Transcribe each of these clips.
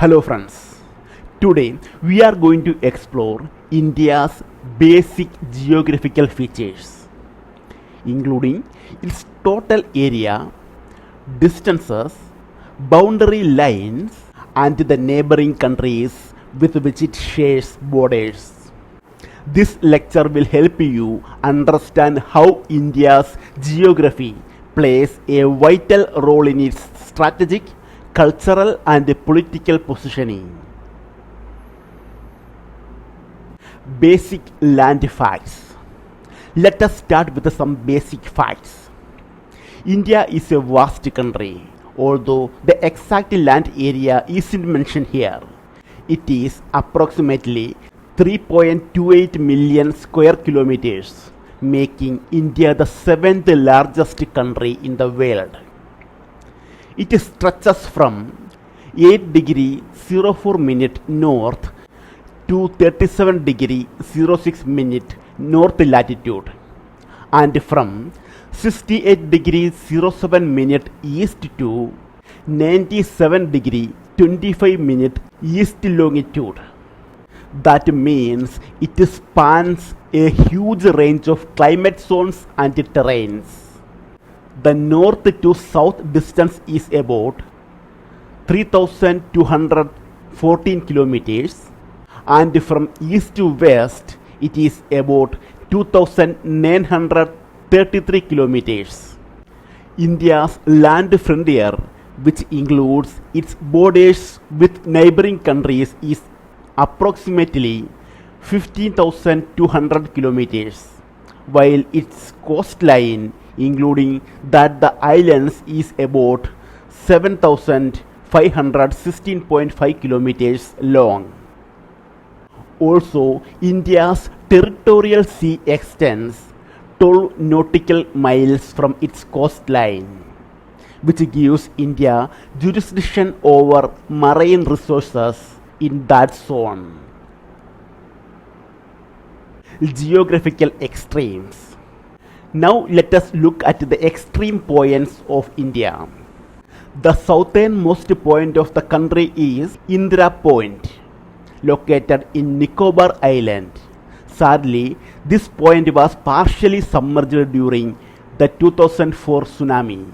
Hello friends, today we are going to explore India's basic geographical features, including its total area, distances, boundary lines, and the neighboring countries with which it shares borders. This lecture will help you understand how India's geography plays a vital role in its strategic, cultural, and political positioning. Basic land facts. Let us start with some basic facts. India is a vast country, although the exact land area isn't mentioned here. It is approximately 3.28 million square kilometers, making India the seventh largest country in the world. It stretches from 8 degree 04 minute north to 37 degree 06 minute north latitude, and from 68 degree 07 minute east to 97 degree 25 minute east longitude. That means it spans a huge range of climate zones and terrains. The north to south distance is about 3,214 kilometers, and from east to west it is about 2,933 kilometers. India's land frontier, which includes its borders with neighboring countries, is approximately 15,200 kilometers, while its coastline, including that the islands, is about 7,516.5 kilometers long. Also, India's territorial sea extends 12 nautical miles from its coastline, which gives India jurisdiction over marine resources in that zone. Geographical extremes. Now let us look at the extreme points of India. The southernmost point of the country is Indira Point, located in Nicobar Island. Sadly, this point was partially submerged during the 2004 tsunami.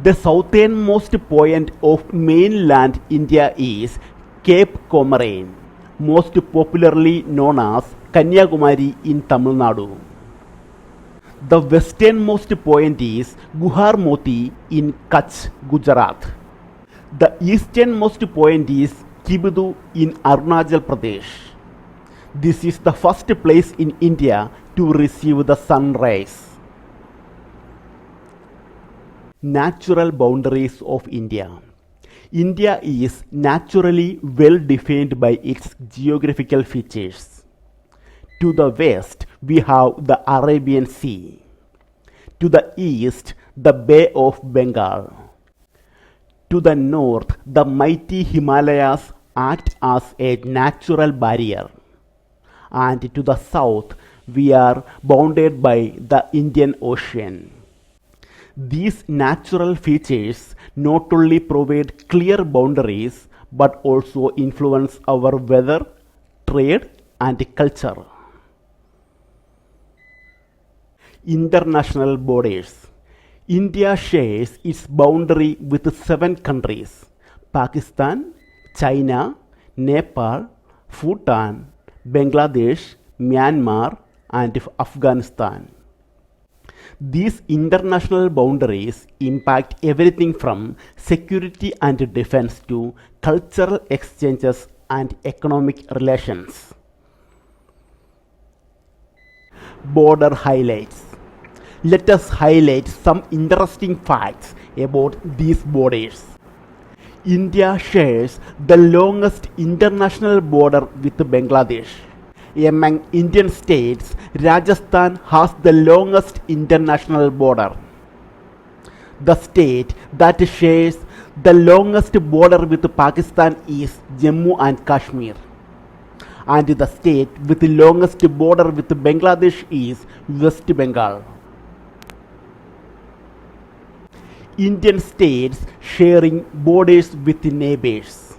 The southernmost point of mainland India is Cape Comorin, most popularly known as Kanyakumari in Tamil Nadu. The westernmost point is Guharmoti in Kutch, Gujarat. The easternmost point is Kibidu in Arunachal Pradesh. This is the first place in India to receive the sun rays. Natural boundaries of India. India is naturally well defined by its geographical features. To the west, we have the Arabian Sea. To the east, the Bay of Bengal. To the north, the mighty Himalayas act as a natural barrier. And to the south, we are bounded by the Indian Ocean. These natural features not only provide clear boundaries but also influence our weather, trade, and culture. International borders. India shares its boundary with 7 countries: Pakistan, China, Nepal, Bhutan, Bangladesh, Myanmar, and Afghanistan. These international boundaries impact everything from security and defense to cultural exchanges and economic relations. Border highlights. Let us highlight some interesting facts about these borders. India shares the longest international border with Bangladesh. Among Indian states, Rajasthan has the longest international border. The state that shares the longest border with Pakistan is Jammu and Kashmir. And the state with the longest border with Bangladesh is West Bengal. Indian states sharing borders with neighbors.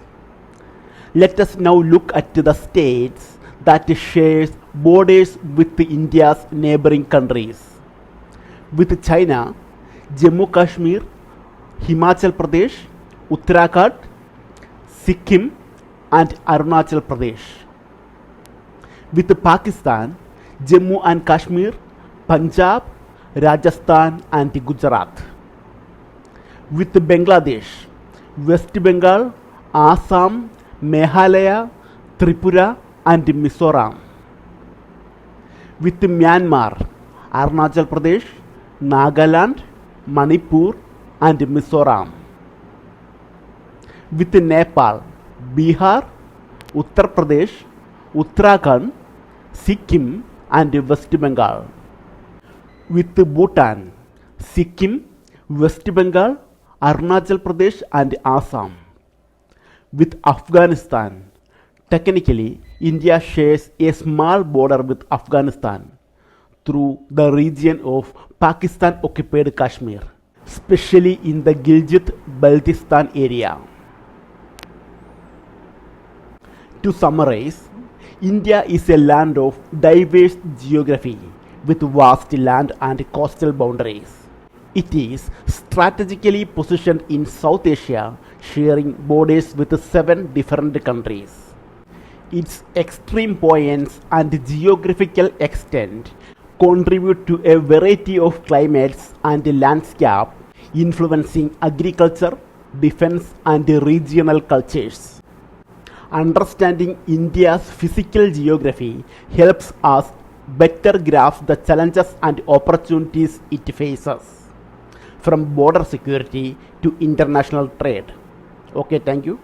Let us now look at the states that shares borders with India's neighboring countries. With China, Jammu Kashmir, Himachal Pradesh, Uttarakhand, Sikkim and Arunachal Pradesh. With Pakistan, Jammu and Kashmir, Punjab, Rajasthan and Gujarat. With Bangladesh, West Bengal, Assam, Meghalaya, Tripura and Mizoram. With Myanmar, Arunachal Pradesh, Nagaland, Manipur and Mizoram. With Nepal, Bihar, Uttar Pradesh, Uttarakhand, Sikkim and West Bengal. With Bhutan, Sikkim, West Bengal, Arunachal Pradesh and Assam. With Afghanistan, technically India shares a small border with Afghanistan through the region of Pakistan occupied Kashmir, especially in the Gilgit-Baltistan area. To summarize, India is a land of diverse geography with vast land and coastal boundaries. It is strategically positioned in South Asia, sharing borders with 7 different countries. Its extreme points and geographical extent contribute to a variety of climates and landscape influencing agriculture, defense and regional cultures. Understanding India's physical geography helps us better grasp the challenges and opportunities it faces, from border security to international trade. Okay, thank you.